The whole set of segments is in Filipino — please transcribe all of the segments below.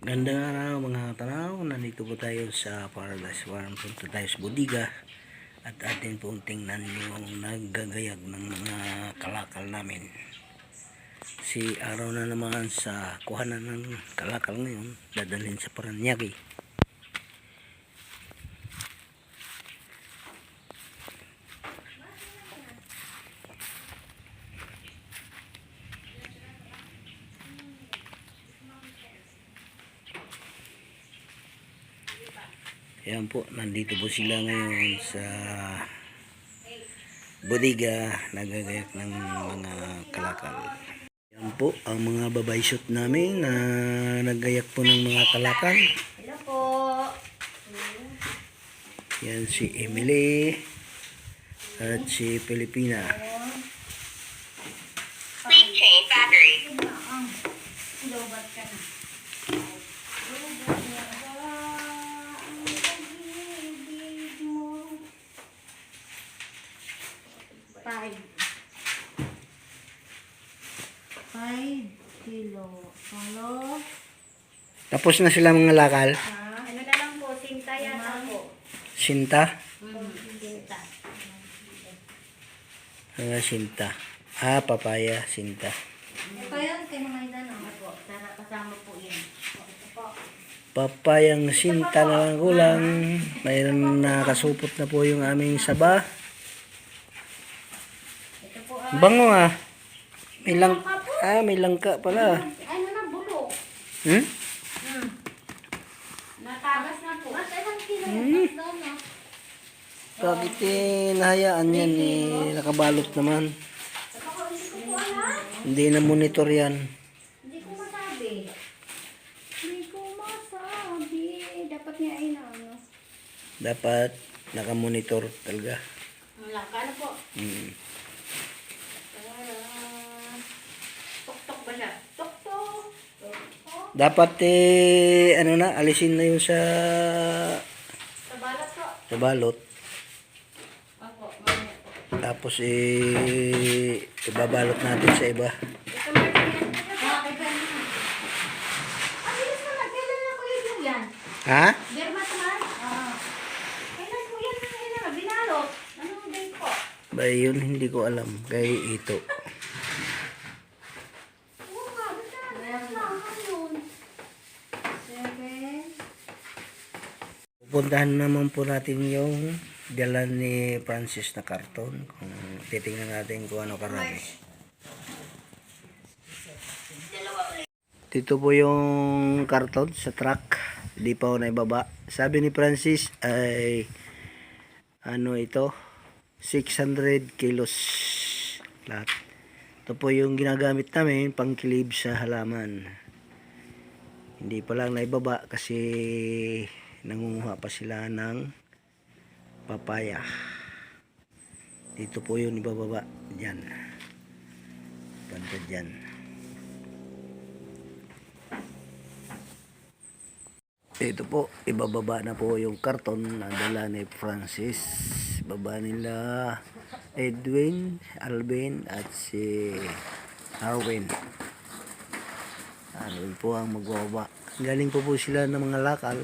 Gandang araw mga tanaw, nandito po tayo sa Paradise Farm. Punta tayo sa bodega at atin pong tingnan yung naggagayag ng mga kalakal namin. Si araw na naman sa kuhanan ng kalakal ngayon, dadalhin sa Paranaque. Ayan po, nandito po sila ngayon sa bodega, nagagayak ng mga kalakal. Ayan po, ang mga babaysot namin na naggayak po ng mga kalakal. Hello po. Yan si Emily at si Pilipina. Please change battery. Lobat ka na. Five kilo. Hello? Tapos na sila mga lakal. Ano na lang po? Sinta yata po. Sinta? Sinta. Mga sinta. Papaya, sinta. Ito yun, kay Mama Idan. Ano po? Tara, kasama po yan. Ito po. Papayang sinta na lang kulang. Mayroon na kasupot na po yung aming saba. Ito po Bango ah. May langka pala. ano na, bulok. Natagas na po. At ilang kilo daw na. Bakit nahayaan yan nakabalot naman. Hindi ko po alam. Hindi na monitor yan. Hindi ko masabi. Hindi ko masabi. Dapat niya ay na ano. Dapat nakamonitor talaga. Langka na po. Tok-tok ba siya? Tok-tok. Tok-tok. Dapat ano na, alisin na yung sa Tabalat po. balot. Ako, mamaya po. Tapos ibabalot natin sa iba. Ito na yan. Bakit ba naman? Ang bilis naman. Kailan na kuya yung yan? Ha? Bermat naman? Kailan po yan na binalot? Anong date po? Ba yun, hindi ko alam. Kay ito. Oo nga, binalot lang. Yun. 7. Pupuntahan naman po natin yung dala ni Francis na karton. Kung titingnan natin kung ano karami. Dito po yung karton sa truck. Hindi pa ako naibaba. Sabi ni Francis ay ano ito? 600 kilos lahat. Ito po yung ginagamit namin pangkilib sa halaman. Hindi pa lang naibaba kasi nangunguha pa sila ng papaya. Dito po yun ibababa. Diyan. Banda dyan. Ito po, ibababa na po yung karton na dala ni Francis. Baba nila Edwin, Alvin at si Arwin. Arwin po ang magbababa. Galing po sila ng mga lakal.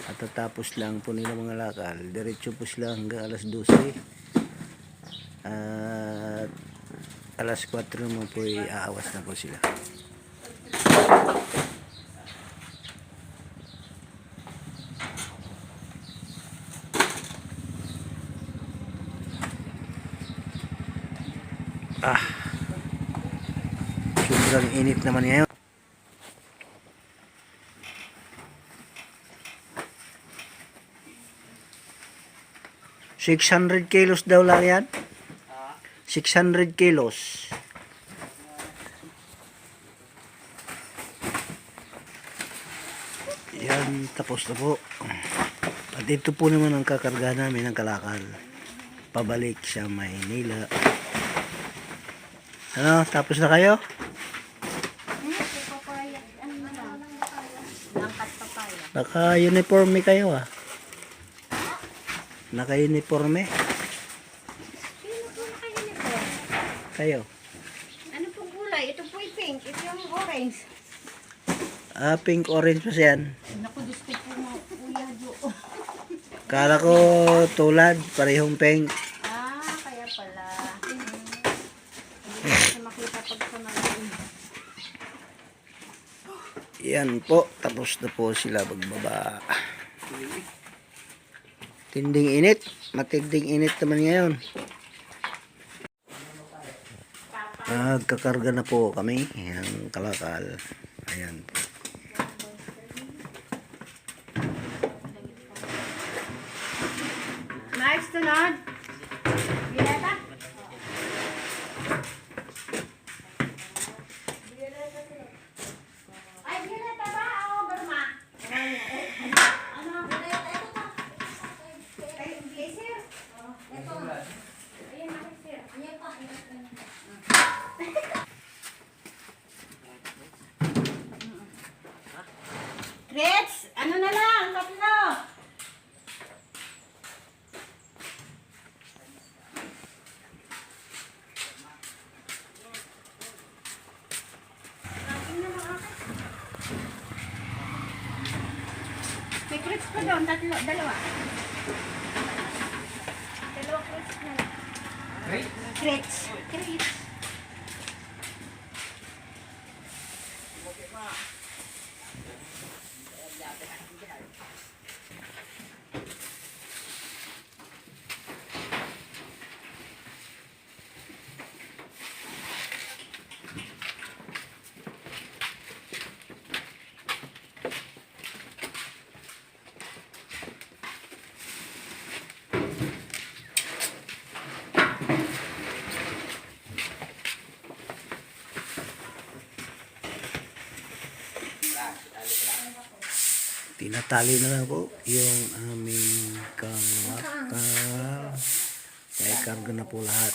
At tatapos lang po nila mga lakal. Diretso po sila hanggang alas 12. At alas 4 naman po aawas na po sila. Sobrang init naman ngayon. $600 kilos daw lang yan. 600 kilos. Yan, tapos na po. At ito po naman ang kakarga namin ng kalakal. Pabalik sa Maynila. Ano, tapos na kayo? Papaya. Ano na lang? Langkat papaya. Naka-uniforme kayo ah. Naka-uniforme. Sino po naka-uniform? Kayo. Ano pong kulay? Ito po yung pink. Ito yung orange. Pink orange pa siyan. Naku, gusto ko mo, Kuya Jo. Kala ko tulad, parehong pink. Kaya pala. Hindi ko siya makita pag sa malalim. Yan po, tapos na po sila magbaba. Tinding init, matinding init naman ngayon. Nagkakarga na po kami ng kalakal. Ayan po. Next, sunod. Violeta? Ay, Violeta ba? O, Burma? Ano? Violeta, ito pa. Ay, blazer? Ito. Ayan, blazer. Ayan pa. Grits, ano na lang, tatlo. May grits pa doon, tatlo, dalawa. Dalawa grits na lang. Grits. Grits. Tinatali na lang po yung aming kalakal. Kaya karga na po lahat.